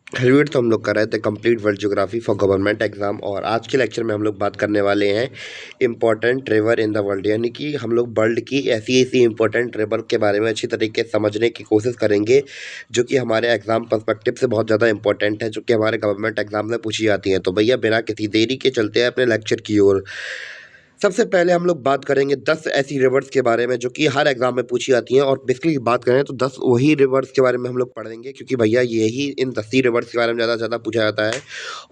हेलवेट तो हम लोग कर रहे थे complete world geography for government exam. और आज के लेक्चर में हम लोग बात करने वाले हैं important river in the world, यानी कि हम लोग वर्ल्ड की ऐसी ऐसी इंपॉर्टेंट रिवर के बारे में अच्छी तरीके से समझने की कोशिश करेंगे जो कि हमारे एग्जाम पर्सपेक्टिव से बहुत ज़्यादा इंपॉर्टेंट है, जो कि हमारे गवर्नमेंट एग्जाम में पूछी जाती हैं। तो भैया बिना किसी देरी के चलते हैं अपने लेक्चर की ओर। सबसे पहले हम लोग बात करेंगे 10 ऐसी रिवर्स के बारे में जो कि हर एग्जाम में पूछी जाती हैं। और बेसिकली बात करें तो 10 वही रिवर्स के बारे में हम लोग पढ़ेंगे, क्योंकि भैया यही इन 10 ही रिवर्स के बारे में ज़्यादा से ज़्यादा पूछा जाता है।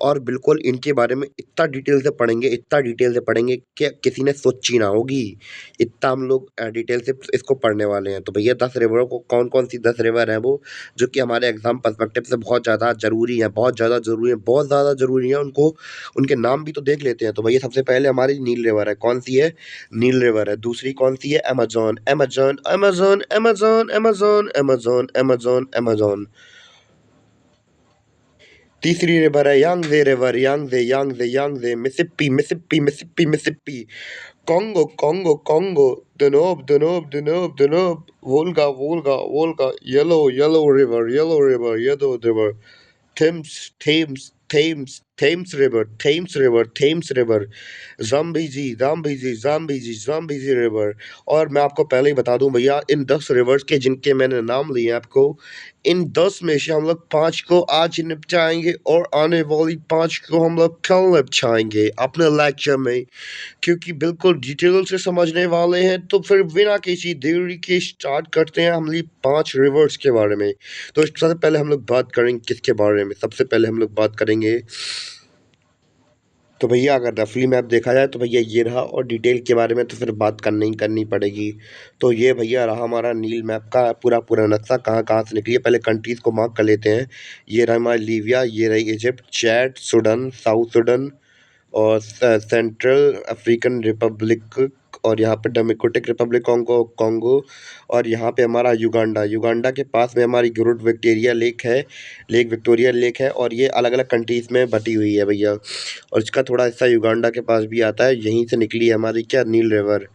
और बिल्कुल इनके बारे में इतना डिटेल से पढ़ेंगे, इतना डिटेल से पढ़ेंगे कि किसी ने सोची ना होगी। इतना हम लोग डिटेल से इसको पढ़ने वाले हैं। तो भैया 10 रिवरों को, कौन कौन सी 10 रिवर हैं वो जो कि हमारे एग्जाम पर्सपेक्टिव से बहुत ज़्यादा ज़रूरी है, बहुत ज़्यादा ज़रूरी है, बहुत ज़्यादा ज़रूरी है, उनको उनके नाम भी तो देख लेते हैं। तो भैया सबसे पहले हमारी नील रिवर है। कौन सी है? नील रिवर है। दूसरी कौन सी है? Amazon, Amazon, Amazon, Amazon, Amazon, Amazon, Amazon, Amazon. तीसरी रिवर है Yangtze river, Yangtze, Yangtze, Yangtze, Mississippi, Mississippi, Mississippi, Mississippi. Congo, Congo, Congo, Danube, Danube, Danube, Danube, Volga, Volga, Volga, yellow river, yellow river, yellow river. Thames, Thames, Thames, Thames river, Thames river, Thames river. Zambezi, Zambezi, Zambezi, Zambezi river. और मैं आपको पहले ही बता दूँ भैया, इन 10 reverse के जिनके मैंने नाम लिए हैं आपको, इन 10 में से हम लोग 5 को आज निपटाएँगे और आने वाली 5 को हम लोग कल निपटाएँगे अपने लेक्चर में। क्योंकि बिल्कुल डिटेल से समझने वाले हैं, तो फिर बिना किसी देरी के स्टार्ट करते हैं हम लोग 5 रिवर्स के बारे में। तो सबसे पहले हम लोग बात करेंगे किसके बारे में? सबसे पहले हम लोग बात करेंगे, तो भैया अगर रफली मैप देखा जाए तो भैया ये रहा, और डिटेल के बारे में तो फिर बात करनी ही करनी पड़ेगी। तो ये भैया रहा हमारा नील मैप का पूरा पूरा नक्शा, कहाँ कहाँ से निकली है। पहले कंट्रीज़ को मार्क कर लेते हैं। ये रहा हमारा लीबिया, ये रही Egypt, Chad, Sudan, south Sudan, और सेंट्रल अफ्रीकन रिपब्लिक, और यहाँ पे डेमोक्रेटिक रिपब्लिक कॉन्गो, कॉन्गो, और यहाँ पे हमारा युगांडा। युगांडा के पास में हमारी ग्रेट विक्टोरिया लेक है, लेक विक्टोरिया लेक है। और ये अलग अलग कंट्रीज़ में बटी हुई है भैया। और इसका थोड़ा हिस्सा युगांडा के पास भी आता है। यहीं से निकली है हमारी क्या? नील रिवर।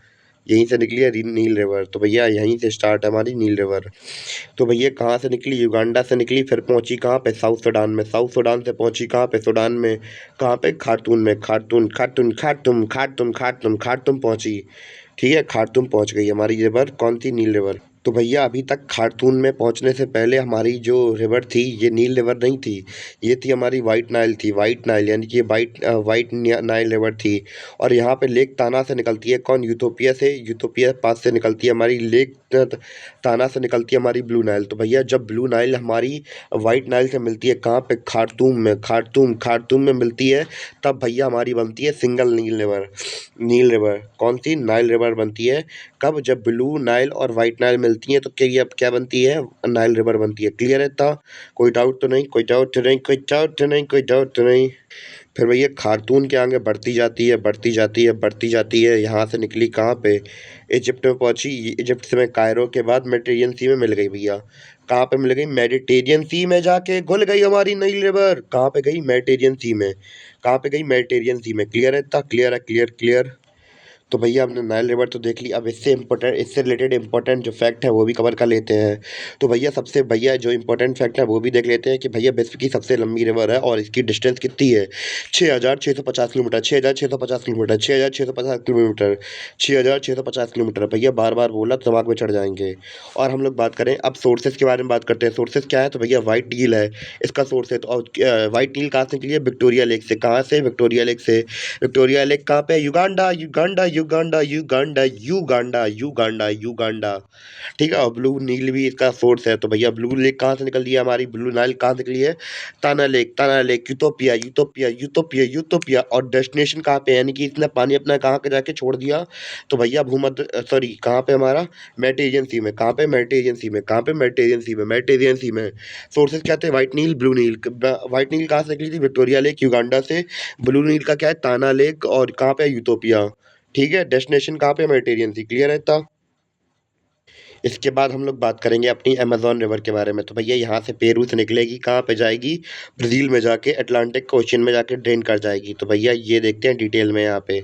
यहीं से निकली है नील रिवर। तो भैया यहीं से स्टार्ट है हमारी नील रिवर। तो भैया कहाँ से निकली? युगांडा से निकली, फिर पहुंची कहाँ पे? साउथ सूडान में। साउथ सूडान से पहुंची कहाँ पे? सूडान में। कहाँ पे? खार्तूम में। Khartoum, Khartoum, Khartoum, Khartoum, Khartoum, Khartoum पहुंची। ठीक है, खार्तूम पहुंच गई हमारी रिवर। कौन सी? नील रिवर। तो भैया अभी तक खार्तूम में पहुंचने से पहले हमारी जो रिवर थी, ये नील रिवर नहीं थी, ये थी हमारी वाइट नाइल थी। वाइट नाइल यानी कि ये वाइट नाइल रिवर थी। और यहाँ पे लेक ताना से निकलती है। कौन? यूथोपिया से। यूथोपिया पास से निकलती है हमारी लेक ताना से निकलती है हमारी ब्लू नाइल। तो भैया जब ब्लू नाइल हमारी वाइट नाइल से मिलती है कहाँ पे? खार्तूम में। खार्तूम, खार्तूम में मिलती है, तब भैया हमारी बनती है सिंगल नील रिवर। नील रिवर कौन सी? नाइल रिवर बनती है। कब? जब ब्लू नाइल और वाइट नाइल मिलती है तो क्या ये अब क्या बनती है? नाइल रिवर बनती है। क्लियर है? था कोई डाउट तो नहीं? कोई डाउट तो नहीं? कोई डाउट तो नहीं? कोई डाउट तो नहीं? फिर भैया खार्तून के आगे बढ़ती जाती है, बढ़ती जाती है, बढ़ती जाती है। यहाँ से निकली कहाँ पे? इजिप्ट में पहुंची। इजिप्ट से में कायरो के बाद मेडिटेरियन सी में मिल गई भैया। कहाँ पे मिल गई? मेडिटेरियन सी में जाके घुल गई हमारी नील रिवर। कहाँ पे गई? मेडिटेरियन सी में। कहाँ पे गई? मेडिटेरियन सी में। क्लियर है? इतना क्लियर है? Clear clear. तो भैया हमने नाइल रिवर तो देख ली। अब इससे रिलेटेड इंपॉर्टेंट जो फैक्ट है वो भी कवर कर लेते हैं। तो भैया सबसे भैया जो इंपॉर्टेंट फैक्ट है वो भी देख लेते हैं कि भैया विश्व की सबसे लंबी रिवर है और इसकी डिस्टेंस कितनी है? 6,650 किलोमीटर। 6,650 किलोमीटर। 6,650 किलोमीटर। 6,650 किलोमीटर। भैया बार बार बोला तो दिमाग में चढ़ जाएंगे। और हम लोग बात करें अब सोर्सेज के बारे में बात करते हैं। सोर्सेज क्या है? तो भैया वाइट नील है इसका सोर्स है। तो वाइट नील कहाँ से निकली है? विक्टोरिया लेक से। कहाँ से? विक्टोरिया लेक से। विक्टोरिया लेक कहाँ पे? Uganda, Uganda, Uganda, Uganda, Uganda, Uganda, Uganda. ठीक है, और ब्लू नील भी इसका सोर्स है। तो भैया ब्लू लेक कहाँ से निकल रही है हमारी? ब्लू नाइल कहाँ से निकली है? ताना लेक, ताना lake, utopia, utopia, utopia, utopia. और डेस्टिनेशन कहाँ पे? यानी कि इसने पानी अपना कहाँ के जाके छोड़ दिया? तो भैया भूमध्य सॉरी कहाँ पे हमारा? मेडिटेरियन सी में। कहाँ पे? मेडिटेरियन सी में। कहाँ पे? मेडिटेरियन सी में। मेडिटेरियन सी में। सोर्सेज क्या थे? व्हाइट नील, ब्लू नील। व्हाइट नील कहाँ से निकली थी? विक्टोरिया लेक, युगांडा से। ब्लू नील का क्या है? ताना लेक। और कहाँ पे? यूटोपिया। ठीक है, डेस्टिनेशन कहाँ पे? मेडिटेरियन सी। क्लियर है इतना? इसके बाद हम लोग बात करेंगे अपनी अमेज़न रिवर के बारे में। तो भैया यहाँ से पेरू से निकलेगी, कहाँ पे जाएगी? ब्राज़ील में जाके अटलांटिक ओशन में जाके ड्रेन कर जाएगी। तो भैया ये देखते हैं डिटेल में यहाँ पे।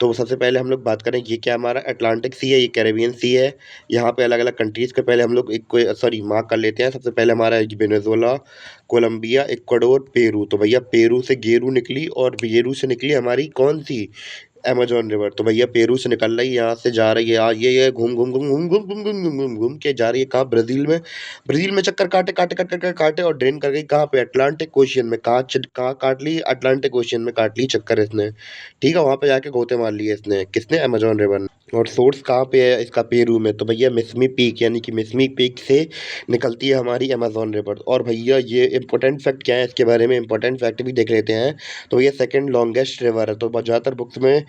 तो सबसे पहले हम लोग बात करें, ये क्या हमारा अटलांटिक सी है, ये कैरेबियन सी है। यहाँ पे अलग-अलग कंट्रीज़ के पहले हम लोग एक कोई सॉरी मार्क कर लेते हैं। सबसे पहले हमारा है वेनेज़ुएला, कोलंबिया, इक्वाडोर, पेरू। तो भैया पेरू से गेरू निकली और पेरू से निकली हमारी कौन-सी? Amazon river. तो भैया पेरू से निकल रही है, यहाँ से जा रही है, ये घूम, घूम, घूम, घूम, घूम, घूम, घूम, घूम, घूम, घूम के जा रही है कहाँ? ब्राज़ील में। ब्राज़ील में चक्कर काटे, काटे, काटे, काटे, काटे और ड्रेन कर गई कहाँ पे? अटलांटिक ओशियन में। कहाँ काट ली? अटलांटिक ओशियन में काट ली चक्कर इसने। ठीक है? वहाँ पे जाके गोते मार लिए इसने। किसने? अमेज़न रिवर ने। और सोर्स कहाँ पे है इसका? पेरू में। तो भैया मिस्मी पीक यानी कि मिस्मी पीक से निकलती है हमारी अमेज़न रिवर। और भैया ये इम्पोर्टेंट फैक्ट क्या है इसके बारे में? इम्पोर्टेंट फैक्ट भी देख लेते हैं। तो ये सेकंड लॉन्गेस्ट रिवर है। तो ज़्यादातर बुक्स में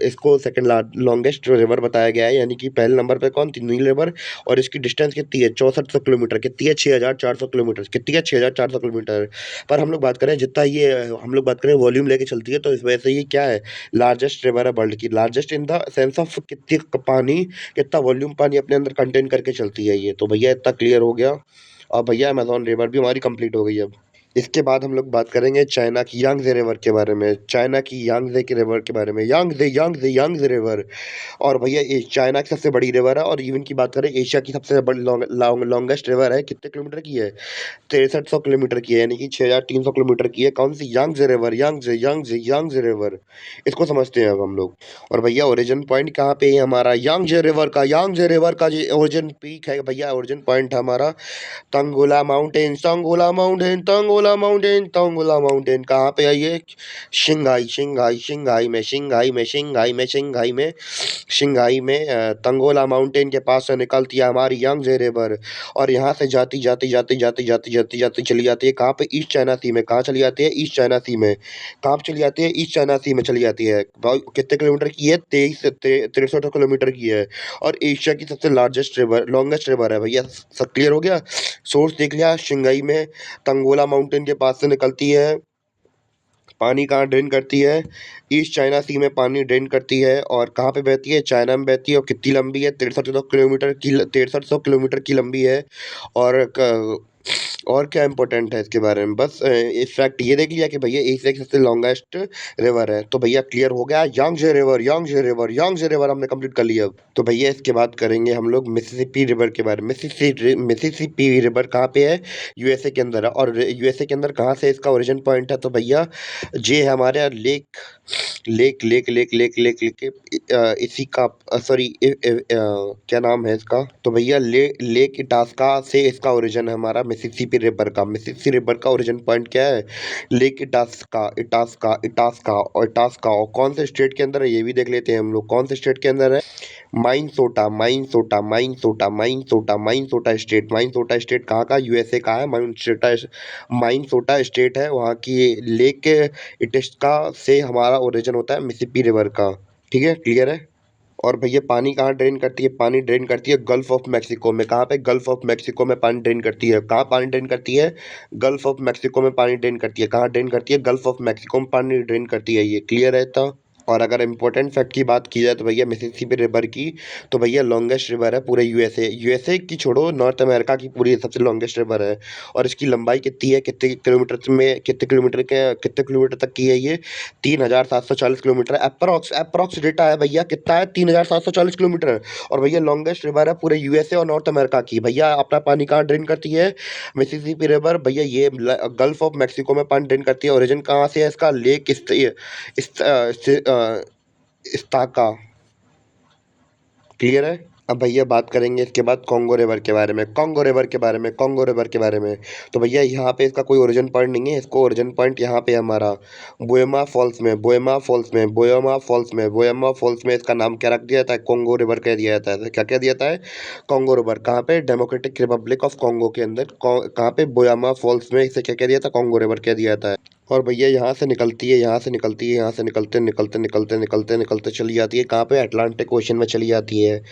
इसको सेकंड लॉन्गेस्ट रिवर बताया गया है, यानी कि पहले नंबर पे कौन थी? नील रिवर। और इसकी डिस्टेंस कितनी है? 6400 किलोमीटर। कितनी है? 6400 किलोमीटर। कितनी है? 6400 किलोमीटर। पर हम लोग बात करें जितना ये हम लोग बात करें वॉल्यूम लेके चलती है, तो इस वजह से ये क्या है? लार्जेस्ट रिवर है वर्ल्ड की। Largest in the sense of कितनी पानी, कितना वॉल्यूम पानी अपने अंदर कंटेन करके चलती है ये। तो भैया इतना क्लियर हो गया। और भैया अमेज़न रिवर भी हमारी कंप्लीट हो गई अब। इसके बाद हम लोग बात करेंगे चाइना की यांगज़े रिवर के बारे में। चाइना की यांगज़े के रिवर के बारे में। यांगज़े यांगज़े यांगज़े रिवर। और भैया ये चाइना की सबसे बड़ी रिवर है, और इवन की बात करें एशिया की सबसे बड़ी लॉन्गेस्ट रिवर है। कितने किलोमीटर की है? 6300 किलोमीटर की है, यानी कि 6300 किलोमीटर की है। कौन सी? यांगज़े रिवर। Yangtze Yangtze यांगज़े river. इसको समझते हैं अब हम लोग। और भैया ओरिजिन पॉइंट कहाँ पे है हमारा? यांगज़े रिवर का। यांगज़े रिवर का जो ओरिजिन पीक है भैया, ओरिजिन पॉइंट है हमारा Tanggula mountain. Tanggula mountain, Tanggula mountain, Tanggula mountain. कहाँ पे है ये? शिंघाई, शिंघाई, शिंघाई में, शिंघाई में, शिंघाई में, शिंघाई में, शिंघाई में तंगोला माउंटेन के पास से निकलती है हमारी यांगज़े रिवर। और यहाँ से जाती जाती जाती जाती जाती जाती जाती चली जाती है कहाँ पे? ईस्ट चाइना सी में। कहाँ चली जाती है? ईस्ट चाइना सी में। कहाँ पे चली जाती है? ईस्ट चाइना सी में चली जाती है। कितने किलोमीटर की है? 63 किलोमीटर की है। और एशिया की सबसे लार्जेस्ट रिवर, लॉन्गेस्ट रिवर है भैया। सब क्लियर हो गया? सोर्स देख लिया, शिंघाई में, तंगोला माउंटेन के पास से निकलती है। पानी कहाँ ड्रेन करती है? ईस्ट चाइना सी में पानी ड्रेन करती है। और कहाँ पे बहती है? चाइना में बहती है। और कितनी लंबी है? 6300 किलोमीटर की लंबी है। और और क्या इंपॉर्टेंट है इसके बारे में? बस इस फैक्ट ये देख लिया कि भैया एशिया की सबसे लॉन्गेस्ट रिवर है। तो भैया क्लियर हो गया। यांगज़े रिवर, यांगज़े रिवर, यांगज़े रिवर हमने कंप्लीट कर लिया अब। तो भैया इसके बाद करेंगे हम लोग मिसिसिपी रिवर के बारे में। मिसिसिपी रिवर कहाँ पे है? यूएसए के अंदर है। और यूएसए के अंदर कहाँ से इसका ओरिजिन पॉइंट है? तो भैया ये हमारे lake lake lake lake lake lake lake इसी का सॉरी क्या नाम है इसका? तो भैया लेक इटास्का से इसका ओरिजिन है हमारा मिसिसिपी रिवर का। मिसिसिपी रिवर का ओरिजिन पॉइंट क्या है? लेक इटास्का, इटास्का, इटास्का और इटास्का। और कौन से स्टेट के अंदर है ये भी देख लेते हैं हम लोग। कौन से स्टेट के अंदर है? माइनसोटा, माइनसोटा, माइनसोटा, माइनसोटा, माइनसोटा स्टेट। माइनसोटा स्टेट कहाँ का? यूएसए का है। माइनसोटा स्टेट है, वहाँ की लेक इटास्का से हमारा ओरिजिन होता है मिसिसिपी रिवर का। ठीक है? क्लियर है? और भैया पानी कहाँ ड्रेन करती है? पानी ड्रेन करती है गल्फ ऑफ मैक्सिको में। कहाँ पे? गल्फ ऑफ मैक्सिको में पानी ड्रेन करती है। कहाँ पानी ड्रेन करती है? गल्फ ऑफ मैक्सिको में पानी ड्रेन करती है। कहाँ ड्रेन करती है? गल्फ ऑफ मैक्सिको में पानी ड्रेन करती है। ये क्लियर है इतना? और अगर इम्पोर्टेंट फैक्ट की बात की जाए तो भैया मिसिसिपी रिवर की, तो भैया लॉन्गेस्ट रिवर है पूरे यूएसए। यूएसए की छोड़ो, नॉर्थ अमेरिका की पूरी सबसे लॉन्गेस्ट रिवर है। और इसकी लंबाई कितनी है? कितने किलोमीटर तक की है ये? 3740 किलोमीटर। अप्रॉक्स डेटा है भैया, कितना है? 3740 किलोमीटर। और भैया लॉन्गेस्ट रिवर है पूरे यूएसए और नॉर्थ अमेरिका की। भैया अपना पानी कहाँ ड्रेन करती है? मिसिसिपी रिवर भैया ये गल्फ ऑफ मैक्सिको में पानी ड्रेन करती है। ओरिजिन कहाँ से है इसका? लेक इस्ताका। क्लियर है? अब भैया बात करेंगे इसके बाद कॉन्गो रिवर के बारे में। कॉन्गो रिवर के बारे में, कॉन्गो रिवर के बारे में। तो भैया यहाँ पे इसका कोई ओरिजिन पॉइंट नहीं है। इसको ओरिजिन पॉइंट यहाँ पे हमारा बोएमा फॉल्स में, बोएमा फॉल्स में, बोएमा फॉल्स में, बोएमा फॉल्स में इसका नाम क्या रख दिया जाता है? कॉन्गो रिवर कह दिया जाता है। क्या कह दिया जाता है? Congo river. कहाँ पे? डेमोक्रेटिक रिपब्लिक ऑफ कॉन्गो के अंदर। कहाँ पे? बोयामा फॉल्स में इसे क्या कह दिया था? कॉन्गो रिवर कह दिया जाता है। और भैया यहाँ से निकलती है, यहाँ से निकलती है, यहाँ से निकलते निकलते निकलते निकलते निकलते चली जाती है कहाँ पे? अटलांटिक ओशन में चली जाती है।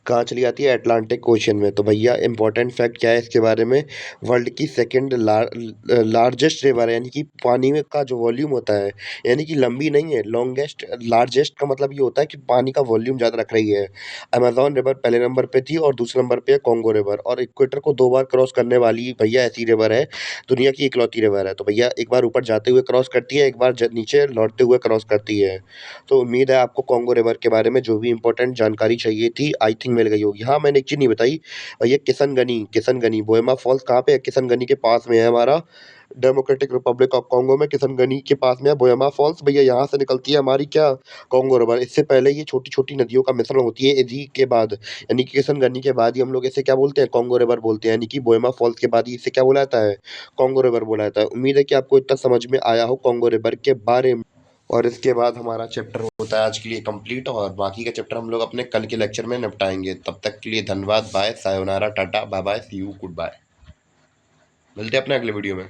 कहाँ चली जाती है? अटलांटिक ओशन में। तो भैया इंपॉर्टेंट फैक्ट क्या है इसके बारे में? वर्ल्ड की सेकंड लार्जेस्ट रिवर है, यानी कि पानी में का जो वॉल्यूम होता है, यानी कि लंबी नहीं है, लॉन्गेस्ट। लार्जेस्ट का मतलब ये होता है कि पानी का वॉल्यूम ज़्यादा रख रही है। अमेजोन रिवर पहले नंबर पे थी और दूसरे नंबर पे है कॉन्गो रिवर। और इक्वेटर को 2 बार क्रॉस करने वाली भैया ऐसी रिवर है, दुनिया की इकलौती रिवर है। तो भैया एक बार ऊपर जाते जाते हुए क्रॉस करती है, एक बार नीचे लौटते हुए क्रॉस करती है। तो उम्मीद है आपको कॉन्गो रिवर के बारे में जो भी इंपॉर्टेंट जानकारी चाहिए थी, आई थिंक मिल गई होगी। हाँ, मैंने एक चीज़ नहीं बताई, ये किसनगनी बोएमा फॉल्स कहाँ पे है? किसनगनी के पास में है हमारा डेमोक्रेटिक रिपब्लिक ऑफ कॉन्गो में किसनगनी के पास में है बोएमा फॉल्स। भैया यहाँ से निकलती है हमारी क्या, कॉन्गो रिवर। इससे पहले ये छोटी-छोटी नदियों का मिश्रण होती है, इसी के बाद यानी कि किशनगंजी के बाद ही हम लोग इसे क्या बोलते हैं, कॉन्गो रिवर बोलते हैं। यानी कि बोएमा फॉल्स के बाद ही इसे क्या बोला जाता है, कॉन्गो रिवर बोला जाता है। उम्मीद है कि आपको इतना समझ में आया हो कॉन्गो रिवर के बारे में। और इसके बाद हमारा चैप्टर होता है आज के लिए कंप्लीट, और बाकी का चैप्टर हम लोग अपने कल के लेक्चर में निपटाएंगे। तब तक के लिए धन्यवाद, बाय, सायोनारा, tata, bye bye, see you, good bye. मिलते हैं अपने अगले वीडियो में।